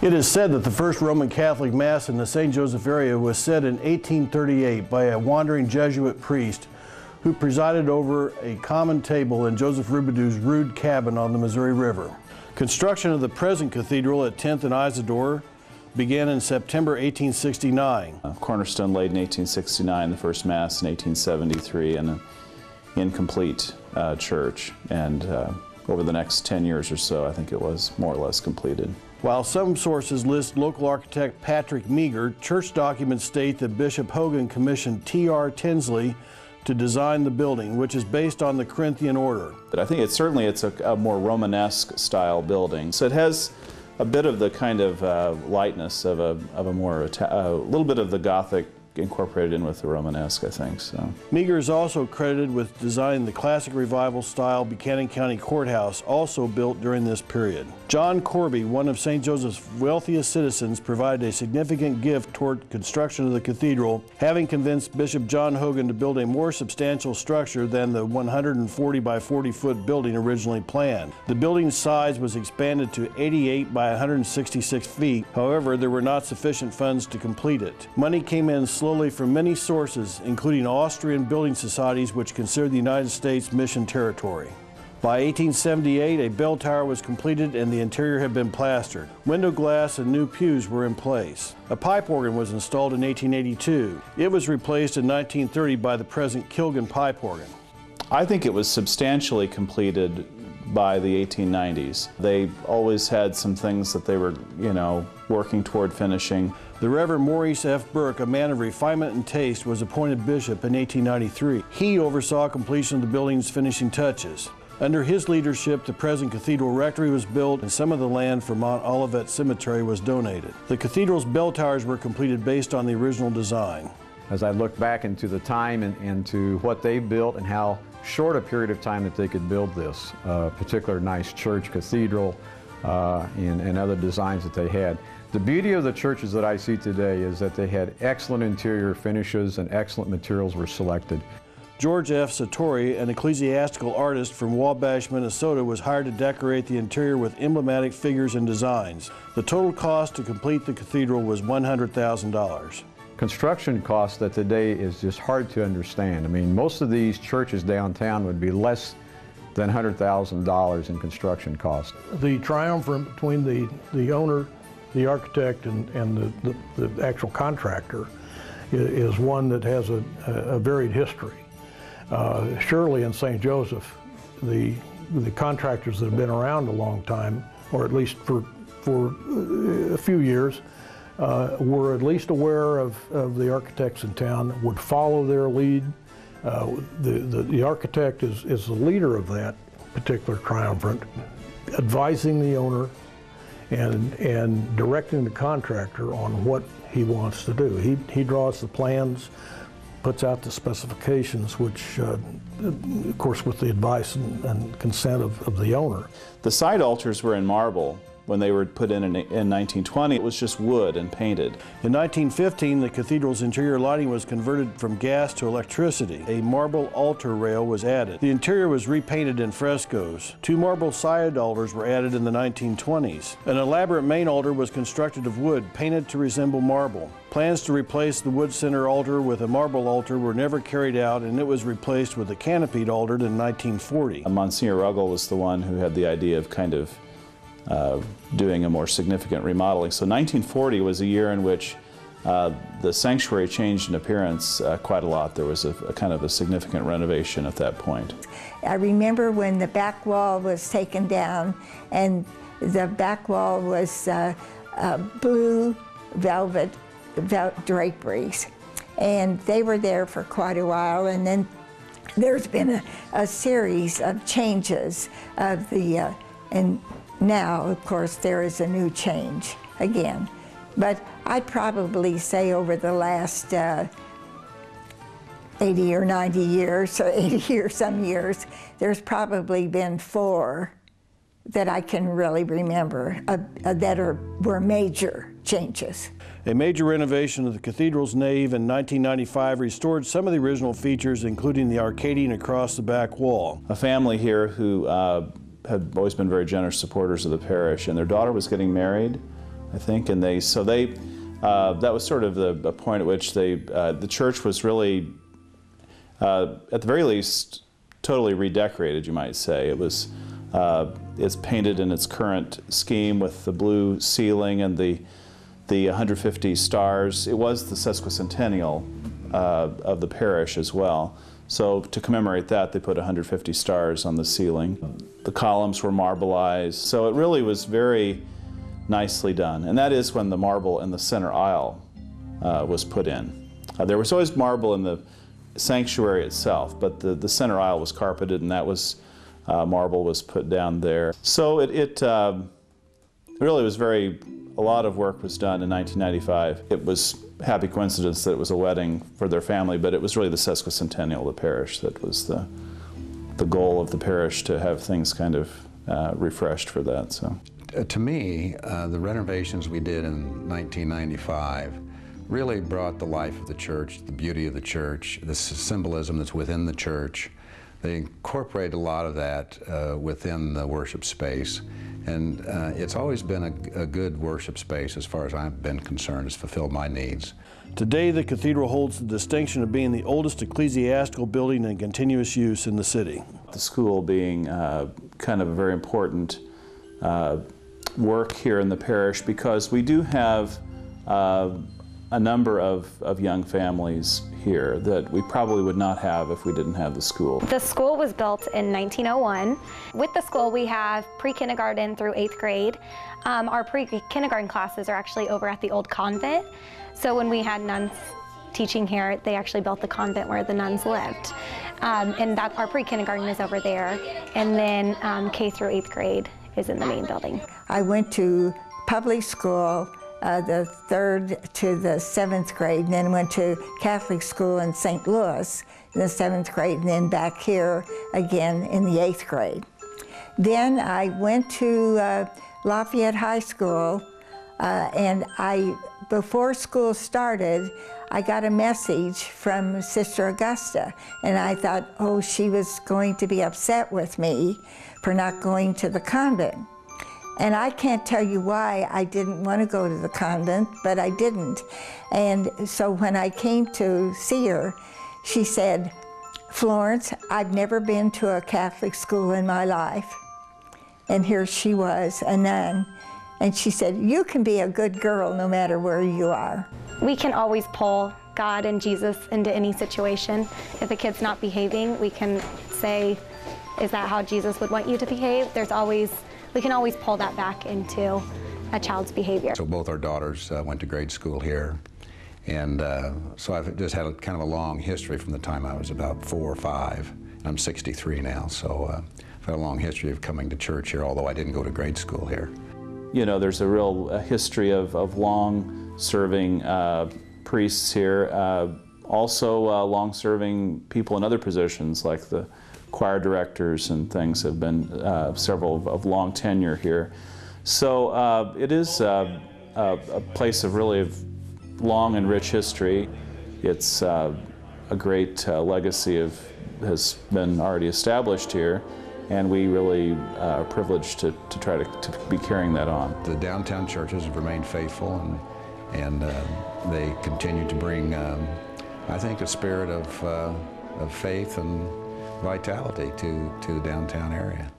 It is said that the first Roman Catholic Mass in the St. Joseph area was said in 1838 by a wandering Jesuit priest who presided over a common table in Joseph Roubidou's rude cabin on the Missouri River. Construction of the present cathedral at 10th and Isidore began in September 1869. Cornerstone laid in 1869, the first Mass in 1873, and an incomplete church. And over the next 10 years or so, I think it was more or less completed. While some sources list local architect Patrick Meagher, church documents state that Bishop Hogan commissioned T.R. Tinsley to design the building, which is based on the Corinthian order. But I think it's a more Romanesque style building. So it has a bit of the kind of lightness of a little bit of the Gothic incorporated in with the Romanesque, I think. So Meagher is also credited with designing the classic revival style Buchanan County Courthouse, also built during this period. John Corby, one of St. Joseph's wealthiest citizens, provided a significant gift toward construction of the cathedral, having convinced Bishop John Hogan to build a more substantial structure than the 140 by 40 foot building originally planned. The building's size was expanded to 88 by 166 feet. However, there were not sufficient funds to complete it. Money came in slowly from many sources, including Austrian building societies which considered the United States mission territory. By 1878, a bell tower was completed and the interior had been plastered. Window glass and new pews were in place. A pipe organ was installed in 1882. It was replaced in 1930 by the present Kilgan pipe organ. I think it was substantially completed by the 1890s. They always had some things that they were, working toward finishing. The Reverend Maurice F. Burke, a man of refinement and taste, was appointed bishop in 1893. He oversaw completion of the building's finishing touches. Under his leadership, the present cathedral rectory was built and some of the land for Mount Olivet Cemetery was donated. The cathedral's bell towers were completed based on the original design. As I look back into the time and into what they built and how short a period of time that they could build this particular nice church, cathedral, and other designs that they had. The beauty of the churches that I see today is that they had excellent interior finishes and excellent materials were selected. George F. Satori, an ecclesiastical artist from Wabash, Minnesota, was hired to decorate the interior with emblematic figures and designs. The total cost to complete the cathedral was $100,000. Construction cost that today is just hard to understand. I mean, most of these churches downtown would be less than $100,000 in construction cost. The triumvirate between the owner, the architect, and the actual contractor is one that has a varied history. Surely in St. Joseph, the contractors that have been around a long time, or at least for a few years, were at least aware of the architects in town, would follow their lead. The architect is the leader of that particular triumvirate, advising the owner and directing the contractor on what he wants to do. He draws the plans, puts out the specifications, which, of course, with the advice and consent of the owner. The side altars were in marble. When they were put in 1920, it was just wood and painted. In 1915, the cathedral's interior lighting was converted from gas to electricity. A marble altar rail was added. The interior was repainted in frescoes. 2 marble side altars were added in the 1920s. An elaborate main altar was constructed of wood, painted to resemble marble. Plans to replace the wood center altar with a marble altar were never carried out, and it was replaced with a canopied altar in 1940. Monsignor Ruggles was the one who had the idea of kind of doing a more significant remodeling. So 1940 was a year in which the sanctuary changed in appearance quite a lot. There was a kind of a significant renovation at that point. I remember when the back wall was taken down, and the back wall was blue velvet draperies, and they were there for quite a while, and then there's been a series of changes of the and now, of course, there is a new change again. But I'd probably say over the last 80 or 90 years, so 80 or some years, there's probably been 4 that I can really remember that were major changes. A major renovation of the cathedral's nave in 1995 restored some of the original features, including the arcading across the back wall. A family here who had always been very generous supporters of the parish, and their daughter was getting married I think, and that was sort of the point at which the church was really, at the very least, totally redecorated, you might say. It's painted in its current scheme with the blue ceiling and the 150 stars. It was the sesquicentennial of the parish as well. So to commemorate that, they put 150 stars on the ceiling. The columns were marbleized. So it really was very nicely done. And that is when the marble in the center aisle was put in. There was always marble in the sanctuary itself, but the center aisle was carpeted, and that was marble was put down there. So it really was a lot of work was done in 1995. It was a happy coincidence that it was a wedding for their family, but it was really the sesquicentennial of the parish that was the goal of the parish, to have things kind of refreshed for that. So, to me, the renovations we did in 1995 really brought the life of the church, the beauty of the church, the symbolism that's within the church. They incorporate a lot of that within the worship space. And it's always been a good worship space as far as I've been concerned. It's fulfilled my needs. Today, the cathedral holds the distinction of being the oldest ecclesiastical building in continuous use in the city. The school being kind of a very important work here in the parish, because we do have a number of young families here that we probably would not have if we didn't have the school. The school was built in 1901. With the school, we have pre-kindergarten through 8th grade. Our pre-kindergarten classes are actually over at the old convent. So when we had nuns teaching here, they actually built the convent where the nuns lived. And that our pre-kindergarten is over there. And then K through 8th grade is in the main building. I went to public school the 3rd to the 7th grade, and then went to Catholic school in St. Louis in the 7th grade, and then back here again in the 8th grade. Then I went to Lafayette High School, and before school started, I got a message from Sister Augusta, and I thought, oh, she was going to be upset with me for not going to the convent. And I can't tell you why I didn't want to go to the convent, but I didn't. And so when I came to see her, she said, Florence, I've never been to a Catholic school in my life. And here she was, a nun. And she said, you can be a good girl no matter where you are. We can always pull God and Jesus into any situation. If a kid's not behaving, we can say, is that how Jesus would want you to behave? We can always pull that back into a child's behavior. So both our daughters went to grade school here, and so I've just had kind of a long history from the time I was about 4 or 5. I'm 63 now, so I've had a long history of coming to church here, although I didn't go to grade school here. You know, there's a real history of long-serving priests here, also long-serving people in other positions like the choir directors and things have been several of long tenure here. So it is a place of really long and rich history. It's a great legacy has been already established here, and we really are privileged to try to be carrying that on. The downtown churches have remained faithful, and they continue to bring, I think, a spirit of faith and vitality to the downtown area.